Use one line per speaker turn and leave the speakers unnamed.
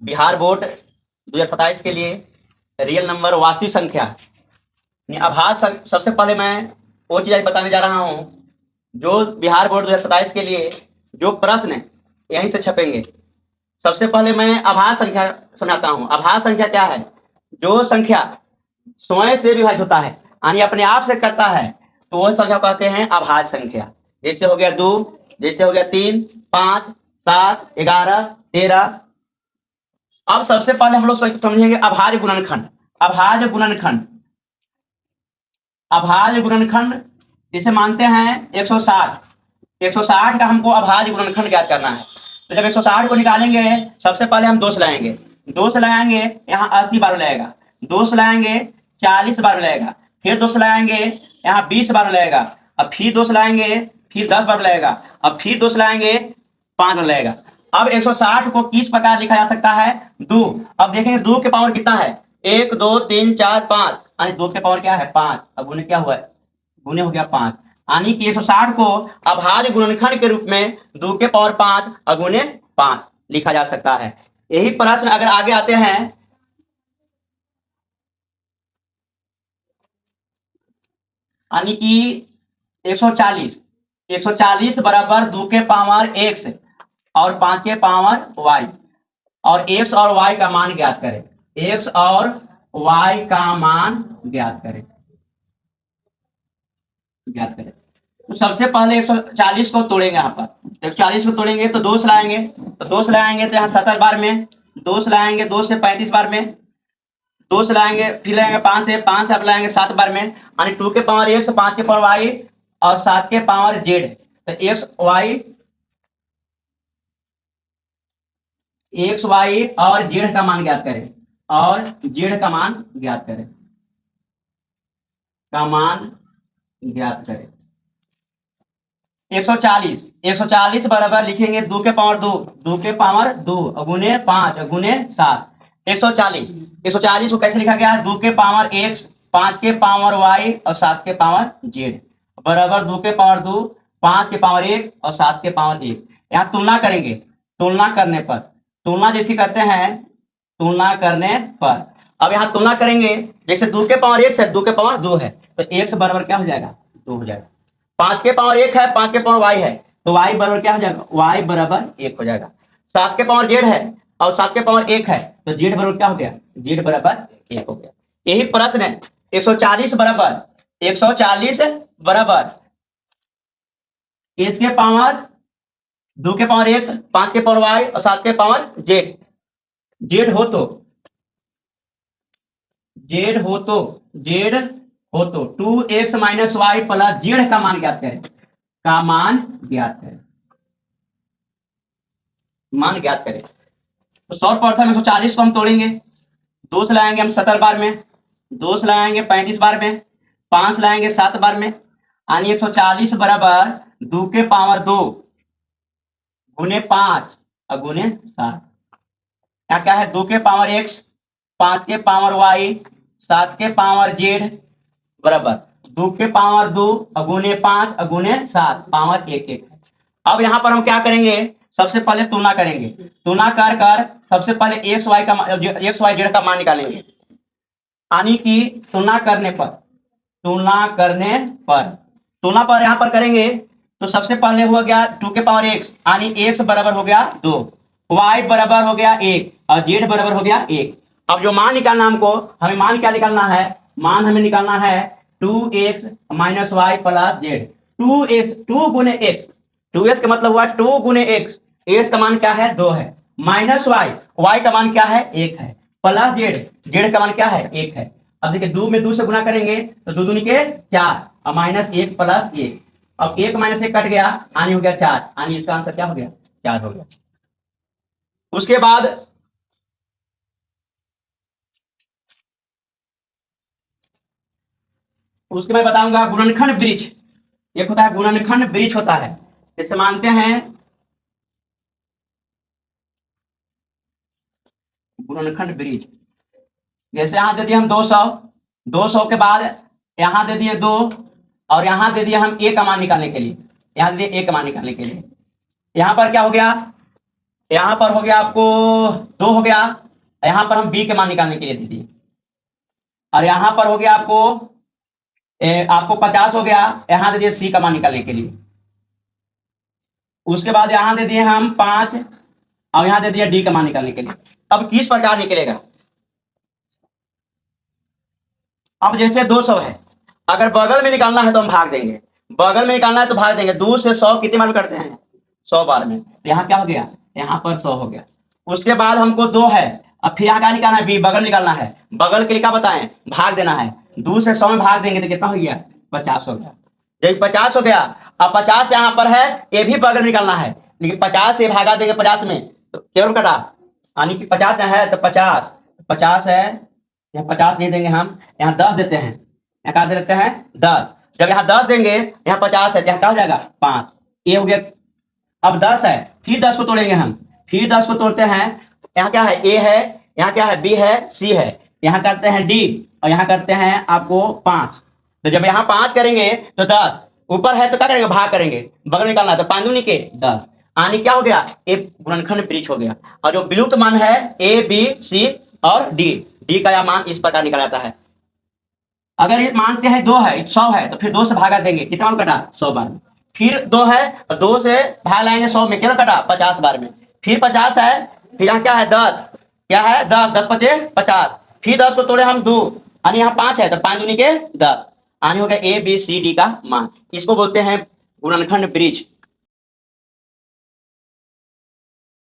Bihar board 2027 के लिए real number वास्तविक संख्या आभास सबसे पहले मैं वो चीज बताने जा रहा हूँ जो बिहार बोर्ड 2027 के लिए जो प्रश्न यहीं से छपेंगे। सबसे पहले मैं आभास संख्या समझाता हूँ। आभास संख्या क्या है? जो संख्या स्वयं से विभाजित होता है यानी अपने आप से करता है तो वह संख्या कहते हैं आभास संख्या। जैसे हो गया 2, जैसे हो गया 3, 5, 7, 11, 13। अब सबसे पहले हम लोग समझेंगे अभाज्य गुणनखंड। अभाज्य गुणनखंड, अभाज्य गुणनखंड जिसे मानते हैं 160। 160 का हमको अभाज्य गुणनखंड ज्ञात करना है। तो जब 160 को निकालेंगे सबसे पहले हम 2 से लगाएंगे। 2 से लगाएंगे यहाँ 80 बार लगेगा। 2 से लगाएंगे 40 बार लगेगा। फिर 2 से लगाएंगे यहाँ 20 बार लगेगा। अब फिर 2 से लगाएंगे फिर 10 बार लगेगा। अब फिर 2 से लगाएंगे 5 बार लगेगा। अब 160 को किस प्रकार लिखा जा सकता है? 2। अब देखेंगे 2 के पावर कितना है? 1, 2, 3, 4, 5 यानी 2 के पावर क्या है? 5। अब गुने क्या हुआ है? गुने हो गया 5 यानी कि 160 को अभाज्य गुणनखंड के रूप में 2 के पावर 5 अगुने 5 लिखा जा सकता है। यही प्रश्न अगर आगे आते हैं यानी कि 140 बराबर 2 के पावर x और 5 के पावर y और x और y का मान ज्ञात करें। x और y का मान ज्ञात करें। तो सबसे पहले 140 को तोड़ेंगे। यहाँ पर 140 को तोड़ेंगे तो 2 से लाएंगे तो यहाँ 70 बार में। 2 से लाएंगे 2 से 35 बार में। 2 से लाएंगे फिर लाएंगे 5 से अब लाएंगे 7 बार में यानी 2 के पावर x, 5 के पावर y और 7 के पावर z। तो x y और z का मान ज्ञात करें और z का मान ज्ञात करें। का मान ज्ञात करें 140 बराबर लिखेंगे 2 के पावर 2, 2 के पावर 2 गुने 5 गुने 7। 140 को कैसे लिखा गया है? 2 के पावर x, 5 के पावर y और 7 के पावर z बराबर 2 के पावर 2, 5 के पावर 1 और 7 के पावर 1। यहाँ तुलना करेंगे। तुलना करने पर, तुलना जैसी करते हैं तुलना करने पर, अब यहाँ तुलना करेंगे जैसे 2 के पावर x है 2 के पावर 2 है तो x बराबर क्या हो जाएगा? 2 हो जाएगा। 5 के पावर 1 है 5 के पावर y है तो y बराबर क्या हो जाएगा? y बराबर 1 हो जाएगा। 7 के पावर z है और 7 के पावर 1 है तो z बराबर क्या हो गया? z बराबर 1 हो गया। यही प्रश्न है 140 बराबर x के पावर 2 के पावर x, 5 के पावर y और 7 के पावर z। z हो तो 2x minus y plus z का मान ज्ञात करें। का मान ज्ञात करें। मान ज्ञात करें तो सर्वप्रथम 140 को हम तोड़ेंगे। 2 से लाएंगे हम 70 बार में। 2 से लाएंगे 35 बार में। 5 से लाएंगे 7 बार में यानी 140 बराबर 2 के पावर 2 गुने 5 और गुने 7। क्या है? 2 के पावर x, 5 के पावर y, 7 के पावर z बराबर 2 के पावर 2 गुने 5 गुने 7 पावर 1। अब यहाँ पर हम क्या करेंगे? सबसे पहले तुलना करेंगे। तुलना कर सबसे पहले x y z का मान निकालेंगे यानी कि तुलना पर यहाँ पर करेंगे तो सबसे पहले हो गया 2 के पावर x यानी x बराबर हो गया 2, y बराबर हो गया 1 और z बराबर हो गया 1। अब जो मान निकालना हमें मान क्या निकालना है? मान हमें निकालना है 2x minus y plus z। 2 गुने x, 2x का मतलब हुआ 2 गुने x। x का मान क्या है? 2 है। माइनस y का मान क्या है? 1 है। प्लस z का मान क्या है? 1 है। अब देखिए 2 में 2 से गुना करेंगे तो 2 दूनी के 4 और माइनस 1 प्लस 1। अब 1 माइनस 1 कट गया यानी हो गया 4 यानी इसका आंसर क्या हो गया? 4 हो गया। उसके बाद मैं बताऊंगा गुणनखंड वृक्ष। एक होता है गुणनखंड वृक्ष होता है, जैसे मानते हैं गुणनखंड वृक्ष। जैसे यहां दे दिए हम 200 के बाद यहां दे दिए 2 और यहां दे दिए हम a का मान निकालने के लिए। यहां दे दिए a का मान निकालने के लिए। यहां पर क्या हो गया? यहाँ पर हो गया आपको 2 हो गया, यहाँ पर हम बी के मान निकालने के लिए दे दिए, और यहाँ पर हो गया आपको 50 हो गया, यहाँ दे दिए सी का मान निकालने के लिए। उसके बाद यहाँ दे दिए हम 5, और यहाँ दे दिया डी का मान निकालने के लिए। अब किस प्रकार निकलेगा? अब जैसे 200 है, अगर बगल में निकालना है तो हम भाग देंगे, बगल में निकालना है तो भाग देंगे। 2 से 100 कितने बार में करते हैं? 100 बार में। तो यहाँ क्या हो गया? यहाँ पर 100 हो गया। उसके बाद हमको 2 है, अब फिर यहाँ क्या निकालना है? बी, बगल निकालना है। बगल के लिए क्या बताएं? भाग देना है। 2 से 100 में भाग देंगे तो कितना हो गया? 50 हो गया। जब 50 हो गया, अब 50 यहाँ पर है, ये भी बगल में निकालना है, लेकिन 50 से भागा देंगे 50 में तो केवल कटा, यानी कि 50 है तो 50 है, यहाँ 50 नहीं देंगे हम, यहाँ 10 देते हैं। यहाँ क्या दे देते हैं? 10। जब यहाँ 10 देंगे, यहाँ 50 है, यहाँ क्या हो जाएगा? 5। ये हो गया। अब 10 है, फिर 10 को तोड़ेंगे हम, फिर 10 को तोड़ते हैं। यहाँ क्या है? ए है, यहाँ क्या है? बी है, सी है, यहाँ करते हैं डी, और यहाँ करते हैं आपको 5। तो जब यहाँ 5 करेंगे तो 10, ऊपर है तो क्या करेंगे? भाग करेंगे, बगल निकालना है तो 5 दूनी के 10, यानी क्या हो गया? ए गुणनखंड वृक्ष हो गया। और जो विलुप्त मान है ए, बी, सी और डी, डी का यह मान इस प्रकार निकल आता है। अगर ये मानते हैं 2 है, 100 है, तो फिर 2 से भागा देंगे, कितना बार कटा? 100 बार में। फिर 2 है, तो 2 से भाग लाएंगे 100 में, कितना कटा? 50 बार में। फिर 50 है, फिर यहाँ क्या है? 10, क्या है? 10, 10 पचे 50, फिर 10 को तोड़े हम 2, यानी यहाँ 5 है तो 5 दूनी के 10, यानी हो गया ए, बी, सी, डी का मान। इसको बोलते हैं गुणनखंड वृक्ष।